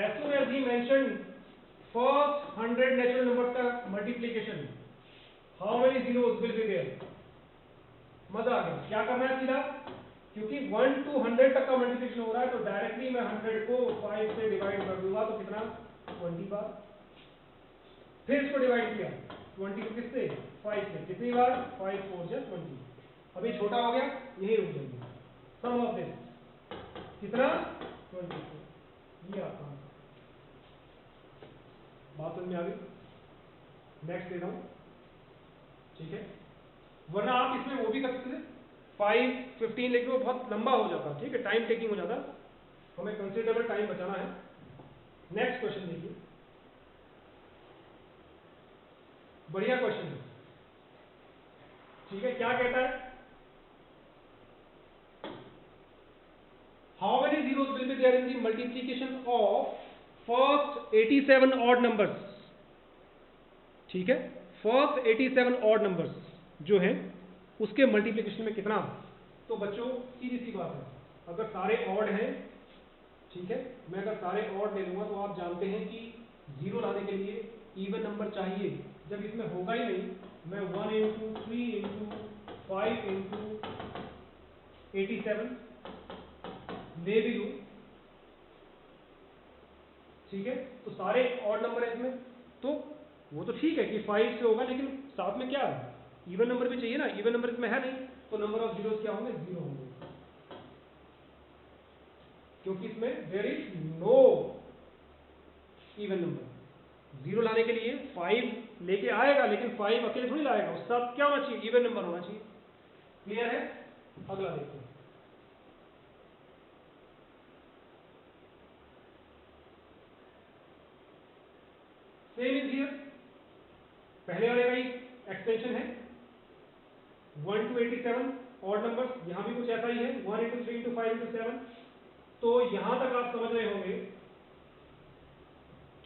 S1: as soon as he mentioned first 100 natural numbers का multiplication, how many zeros will be there? मजा आ गया। क्या करना है सीधा, क्योंकि 1 to 100 तक का मल्टीप्लिकेशन हो रहा है, तो डायरेक्टली मैं 100 को 5 से डिवाइड कर दूंगा, तो कितना, 20 बार। फिर इसको डिवाइड किया 20 को किससे, 5 से, कितनी बार, 5 4 या 20। अभी छोटा हो गया, यही रुक जाएंगे। सम ऑफ दिस कितना, 24। ये आपका बात समझ में आ गई। नेक्स्ट दे रहा हूं, ठीक है, वरना आप इसमें वो भी कर सकते थे 5 15, लेकिन वो बहुत लंबा हो जाता, ठीक है, टाइम टेकिंग हो जाता, हमें कंसिडरेबल टाइम बचाना है। नेक्स्ट क्वेश्चन देखिए, बढ़िया क्वेश्चन है। ठीक है, क्या कहता है, how many zeros will be there in the multiplication of first 87 odd numbers. ठीक है, फर्स्ट 87 ऑड नंबर्स जो है उसके मल्टीप्लिकेशन में कितना। तो बच्चों सीधी सी बात है, अगर सारे ऑड हैं, ठीक है, मैं अगर सारे ऑड ले लूंगा, तो आप जानते हैं कि जीरो लाने के लिए इवन नंबर चाहिए। जब इसमें होगा ही नहीं, मैं 1 into 3 into 5 into 87 ले भी लूं, ठीक है, तो सारे ऑड नंबर है इसमें, तो वो तो ठीक है कि 5 से होगा, लेकिन साथ में क्या है, इवन नंबर भी चाहिए ना। इवन नंबर इसमें है नहीं, तो नंबर ऑफ जीरोस क्या होंगे, 0 होंगे, क्योंकि इसमें there is no even number. 0 लाने के लिए 5 लेके आएगा, लेकिन 5 अकेले थोड़ी लाएगा, उसके साथ क्या होना चाहिए, इवन नंबर होना चाहिए। क्लियर है, अगला देखते हैं। सेम इज हियर, पहले वाले का ही एक्सटेंशन है 1 to 87 ऑड नंबर्स, यहां भी कुछ ऐसा ही है 1 into 3 into 5 into 7। तो यहां तक आप समझ रहे होंगे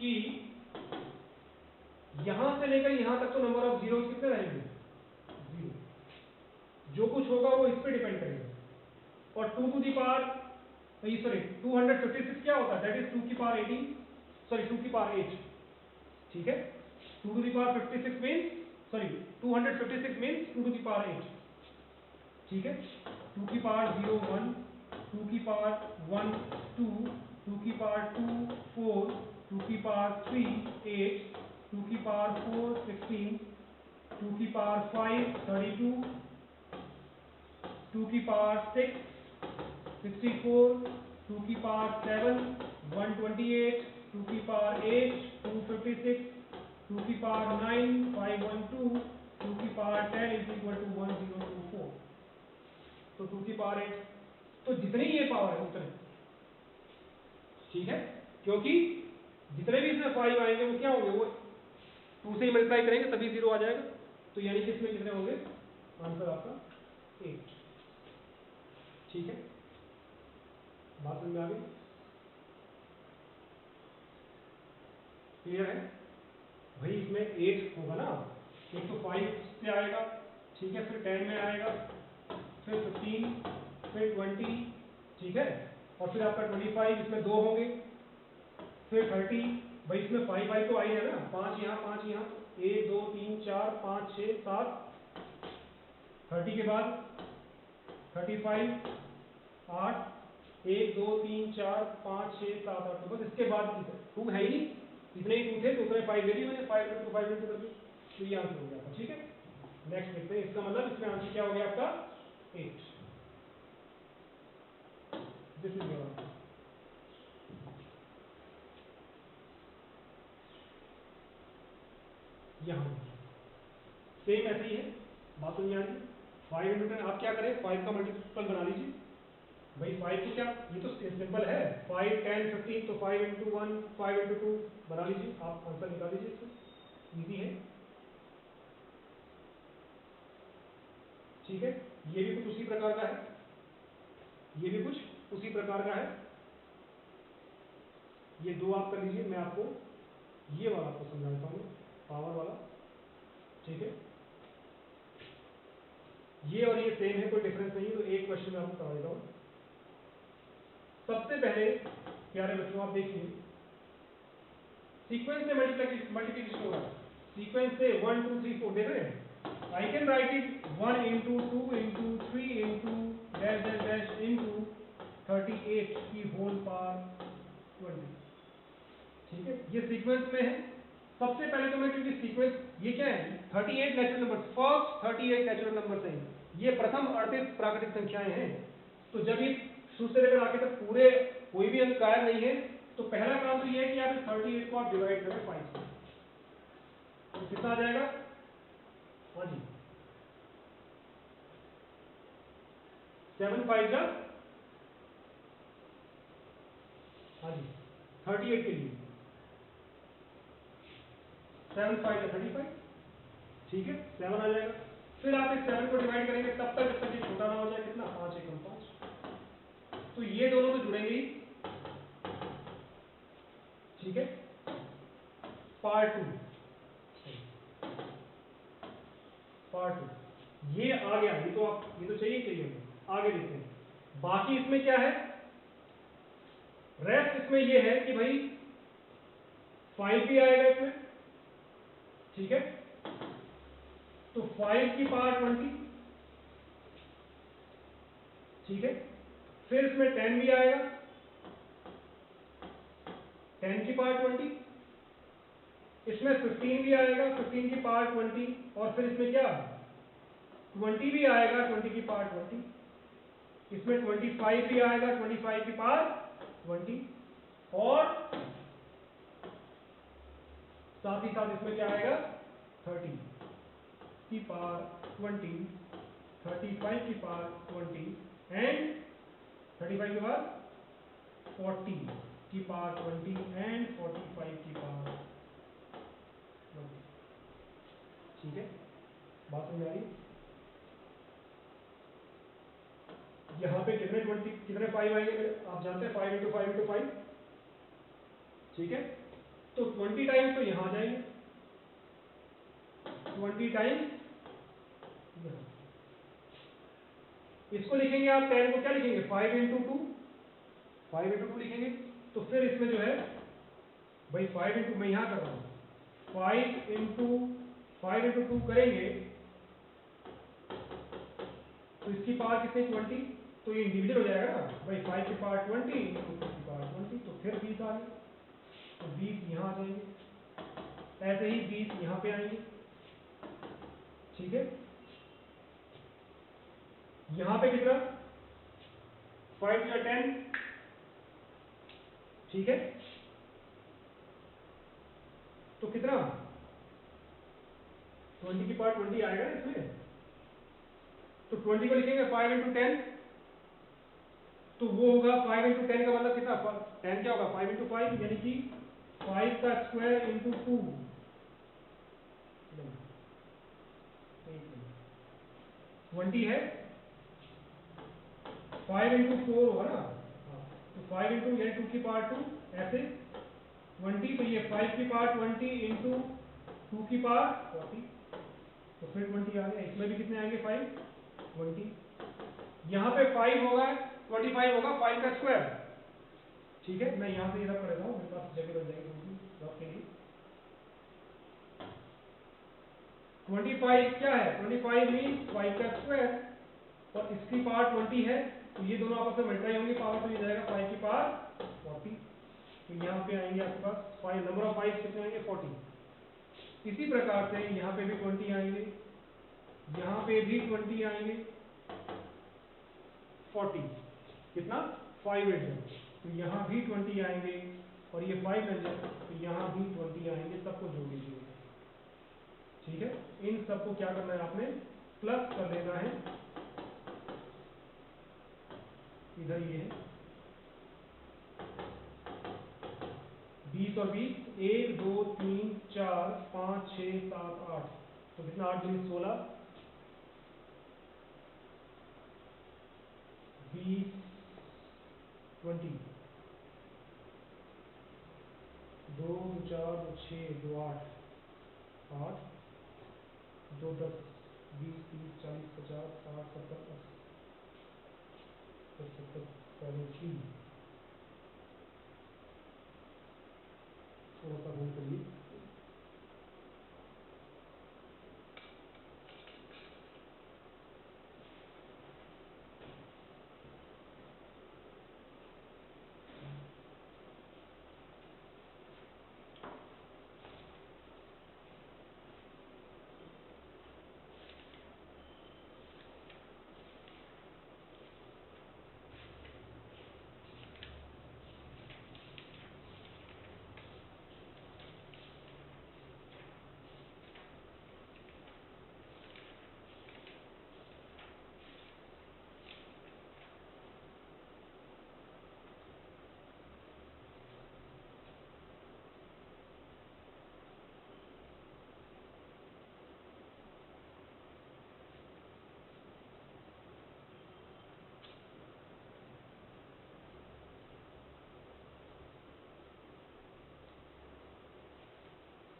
S1: कि यहां से लेकर यहां तक तो नंबर ऑफ जीरो कितने रहेंगे, 0। जो कुछ होगा वो इस पे डिपेंड करेगा। और 2 to the power, सॉरी 256 क्या होता है, दैट इज 2 की पावर 18, सॉरी 2 की पावर 8, ठीक है। 2 to the power 56 means, sorry 256 means 2 to the power 8, ठीक है। 2 की पावर 0 1, 2 की पावर 1 2, 2 की पावर 2 4, 2 की पावर 3 8, 2 की पावर 4 16, 2 की पावर 5 32, 2 की पावर 6 64, 2 की पावर 7 128, 2 की पावर 8 256, 2 की पावर 9 512, 2 की पावर 10 is equal to 1024। तो 2 की पावर 8, तो जितनी ये पावर है उतने, ठीक है, क्योंकि जितने भी इसमें 5 आएंगे वो क्या होंगे, वो 2 से ही मल्टीप्लाई करेंगे तभी 0 आ जाएगा। तो यानी कि इसमें कितने होंगे, आंसर आपका 8, ठीक है। बात समझ में आ गई, क्लियर है भाई। इसमें 8 होगा ना, एक तो 5 से आएगा, ठीक है, फिर 10 में आएगा, फिर 15, फिर 20, ठीक है, और फिर आपका 25, इसमें 2 होंगे, फिर 30, भाई इसमें 5 5 तो आई है ना, 5 यहाँ 5 यहाँ, 1 2 3 4 5 6 7, 30 के बाद 35 8, 1 2 3 4 5 6 7 8, तो बस इसके बाद 2 है ही, इतने ही 2 थे तो उतने 5 ले ली मैंने, 5 into 5 into करके, तो ये आंसर हो गया आपका, ठीक है। नेक्स्ट देखते हैं, इसका मतलब इसमें आंसर क्या हो गया आपका 8, दिस इज योर आंसर। यहाँ सेम ऐसे ही है, बात समझ आ रही है। 5 into 10 आप क्या करें, 5 का मल्टीपल बना लीजिए भाई, 5 को क्या, ये तो सिंपल है, 5 10 15, तो 5 into 1 5 into 2 बना लीजिए, आप आंसर निकाल लीजिए, इसको इजी है, ठीक है। ये भी कुछ उसी प्रकार का है, ये भी कुछ उसी प्रकार का है, ये 2 आप कर लीजिए, मैं आपको ये वाला आपको समझाता हूँ, पावर वाला, ठीक है। ये और ये सेम है, कोई डिफरेंस नहीं है, तो एक क्वेश्चन में आपको करवा देता हूँ। सबसे पहले प्यारे बच्चों आप देखिए, सीक्वेंस से मल्टीप्लिकेशन होगा, सीक्वेंस से 1 2 3 4 देख रहे हैं, I can write it 1 into 2 into 3 into dash dash dash into 38 की होल पावर 20, ठीक है, ये सीक्वेंस में है। सबसे पहले तो मैं, क्योंकि सीक्वेंस ये क्या है, 38 natural numbers, first 38 natural numbers हैं, ये प्रथम 38 प्राकृतिक संख्याएं हैं। तो जब ये शुरू से लेकर आगे तक पूरे कोई भी अंक गायब नहीं है, तो पहला काम तो ये है कि आप इस 38 को आप डिवाइड करें 5 से, तो कितना आ जाएगा, हाँ जी 7 5 जा, हाँ जी 38 के लिए 7 5 जा 35, ठीक है 7 आ जाएगा। फिर आप इस 7 को डिवाइड करेंगे तब तक जब तक ये छोटा ना हो जाए, कितना 5 1 5, तो ये दोनों तो जुड़ेंगे ही, ठीक है। पार्ट 2, पार्ट 2 ये आ गया, ये तो आप, ये तो चाहिए चाहिए, आगे देखते हैं। बाकी इसमें क्या है, रेस्ट इसमें ये है कि भाई 5 भी आएगा इसमें, ठीक है, तो 5 की पावर 20, ठीक है, फिर इसमें 10 भी आएगा, 10 की पावर 20, इसमें 15 भी आएगा, 15 की पावर 20, और फिर इसमें क्या 20 भी आएगा, 20 की पावर 20, इसमें 25 भी आएगा, 25 की पावर 20, और साथ ही साथ इसमें क्या आएगा 30 की पावर 20, 35 की पावर 20, एंड 35 के बाद 40 की पावर 20 एंड 45 की पावर ठीक है, बात समझ आ रही? यहाँ पे कितने 5 आएंगे मेरे? आप जानते हैं 5 इंटू 5 इंटू 5, ठीक है। तो 20 टाइम्स तो यहाँ आ जाएंगे, 20 टाइम्स यहाँ। इसको लिखेंगे आप 10 को क्या लिखेंगे? 5 इंटू 2, 5 इंटू 2 लिखेंगे। तो फिर इसमें जो है भाई 5 इंटू, मैं यहाँ कर रहा हूँ 5 इंटू 2 करेंगे तो इसकी पावर कितनी? 20। तो ये इंडिविजुअल हो जाएगा ना भाई, 5 की पावर 20 इंटू 2 की पावर 20, तो फिर 20 आ गए, तो 20 यहाँ आ जाएंगे, ऐसे ही 20 यहाँ पे आएंगे, ठीक है। यहाँ पे कितना? 5 या 10, ठीक है। तो कितना 20 की पावर 20 आएगा इसमें, तो 20 को लिखेंगे 5 इंटू 10, तो वो होगा 5 इंटू 10 का मतलब कितना? 10 क्या होगा? 5 इंटू 5, यानी कि 5 का स्क्वायर इंटू 2, 20 है। 5 इंटू 4 होगा ना, तो 5 इंटू यानी 2 की पावर 2, ऐसे 20, तो ये 5 की पावर 20 इंटू 2 की पावर 40, तो फिर 20 आ गया। इसमें भी कितने आएंगे? 5, 20। यहाँ पे 5 होगा, 25 होगा 5 का स्क्वायर, ठीक है। मैं यहाँ से ये रब कर देता हूँ, मेरे पास जगह बन जाएगी रब के लिए। 25 क्या है? 25 मीन्स 5 का स्क्वायर, और इसकी पावर 20 है, तो ये दोनों आपस में मल्टीप्लाई होंगे पावर, तो ये जाएगा 5 की पावर 40। तो यहाँ पे आएंगे आपके पास 5, नंबर ऑफ 5 कितने आएंगे? 40। इसी प्रकार से यहाँ पे भी 20 आएंगे, यहाँ पे भी 20 आएंगे, 40 कितना? 5 8, तो यहाँ भी 20 आएंगे, और ये 5 8, तो यहाँ भी 20 आएंगे। सबको जोड़ लीजिए, ठीक है। इन सबको क्या करना है आपने? प्लस कर लेना है। इधर ये है 20 और 20, 1 2 3 4 5 6 7 8, तो कितना? 8 दूनी 16, 20 20, 2 4 2 6 2 8 8, 2 10 20 30 40 50 60 70 80 70 43, थोड़ा सा होल्ड करिए।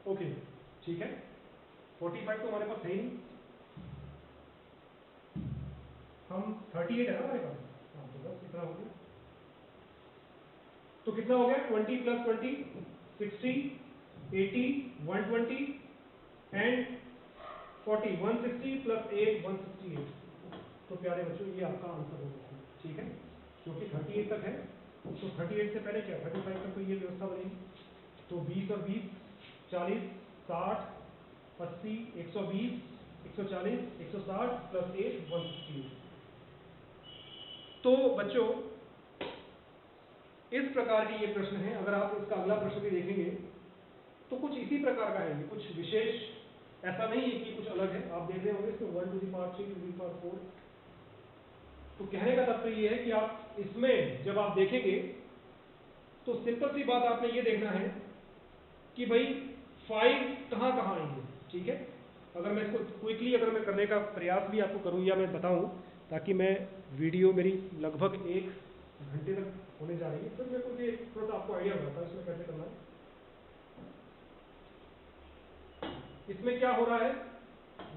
S1: ओके, ठीक है। 45 तो हमारे पास है ही नहीं, हम 38 है ना हमारे पास, हाँ, तो बस इतना हो गया। तो कितना हो गया? 20 प्लस 20 60 80 120 एंड 40, 160 प्लस 8 168। तो प्यारे बच्चों, ये आपका आंसर हो गया, ठीक है। क्योंकि 38 तक है, तो 38 से पहले क्या 35 तक तो ये व्यवस्था बनेगी। तो 20 और 20 40 60 80 120 140 160 प्लस 8 168। तो बच्चों, इस प्रकार के ये प्रश्न है। अगर आप इसका अगला प्रश्न भी देखेंगे तो कुछ इसी प्रकार का है, ये कुछ विशेष ऐसा नहीं है कि कुछ अलग है। आप देख रहे होंगे इसमें 1 to the power 3 to the power 4। तो कहने का तात्पर्य ये है कि आप इसमें जब आप देखेंगे तो सिंपल सी बात आपने ये देखना है कि भाई 5 कहाँ कहाँ आएंगे, ठीक है। अगर मैं इसको क्विकली अगर मैं करने का प्रयास भी आपको करूँ या मैं बताऊँ, ताकि मैं वीडियो मेरी लगभग 1 घंटे तक होने जा रही है, फिर मेरे को ये थोड़ा सा आपको आइडिया होता है इसमें कैसे करना है। इसमें क्या हो रहा है,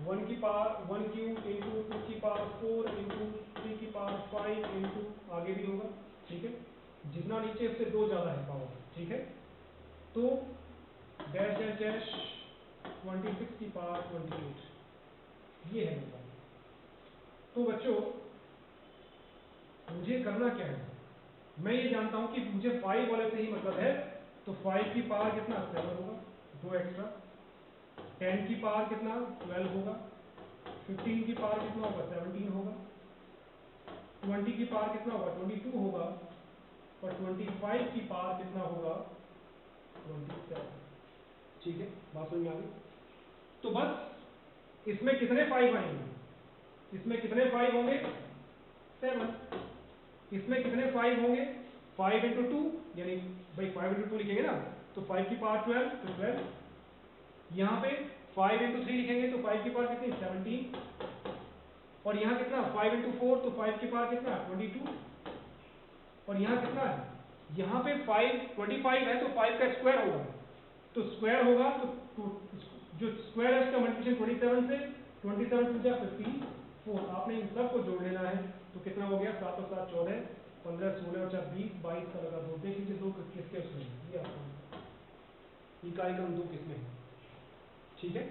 S1: 1 की पावर 1 क्यूब इंटू 2 की पावर 4 इंटू 3 की पावर 5 इंटू आगे भी होगा, ठीक है, जितना नीचे उससे 2 ज़्यादा है पावर, ठीक है। तो डैश डैश डैश 26 की पावर 28, ये है मेरे पास। तो बच्चों मुझे करना क्या है, मैं ये जानता हूं कि मुझे 5 वाले से ही मतलब है, तो 5 की पावर कितना 7 होगा, 2 एक्स्ट्रा, 10 की पावर कितना 12 होगा, 15 की पावर कितना होगा 17 होगा, 20 की पावर कितना होगा 22 होगा, और 25 की पावर कितना होगा 27। ठीक है, बात समझ में आ गई। तो बस इसमें कितने 5 आएंगे, इसमें कितने 5 होंगे 7, इसमें कितने 5 होंगे 5 इंटू 2, यानी भाई 5 इंटू 2 लिखेंगे ना, तो 5 की पावर 12, तो 12, यहाँ पे 5 इंटू 3 लिखेंगे तो 5 की पावर कितनी 17, और यहाँ कितना 5 इंटू 4, तो 5 की पावर कितना 22, और यहाँ कितना है, यहाँ पे 25 है तो 5 का स्क्वायर होगा, तो स्क्वायर होगा तो जो स्क्वायर है उसका मल्टीप्लिकेशन 27 से, 27 टू जा 54, आपने इन सब को जोड़ लेना है, तो कितना हो गया 7 और 7 14, 15 16 और 4 20, 22 का लगा 2, देख लीजिए 2 किसके उसमें है, ये आपको इकाई क्रम 2 किसमें है, ठीक है।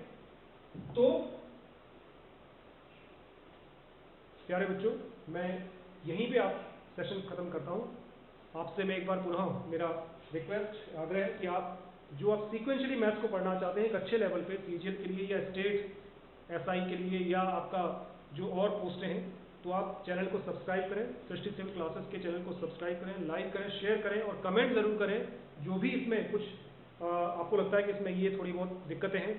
S1: तो प्यारे बच्चों, मैं यहीं पे आप सेशन खत्म करता हूँ। आपसे मैं एक बार पुनः मेरा रिक्वेस्ट आग्रह है कि आप जो आप सीक्वेंशियली मैथ्स को पढ़ना चाहते हैं एक अच्छे लेवल पे सीजीएल के लिए या स्टेट एसआई के लिए या आपका जो और पोस्टें हैं, तो आप चैनल को सब्सक्राइब करें, सृष्टि सिविल क्लासेस के चैनल को सब्सक्राइब करें, लाइक करें, शेयर करें और कमेंट ज़रूर करें। जो भी इसमें कुछ आपको लगता है कि इसमें ये थोड़ी बहुत दिक्कतें हैं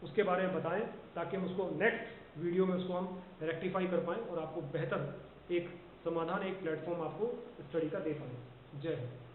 S1: उसके बारे में बताएं, ताकि हम उसको नेक्स्ट वीडियो में उसको हम रेक्टिफाई कर पाएँ और आपको बेहतर एक समाधान, एक प्लेटफॉर्म आपको स्टडी का दे पाएँ। जय हिंद।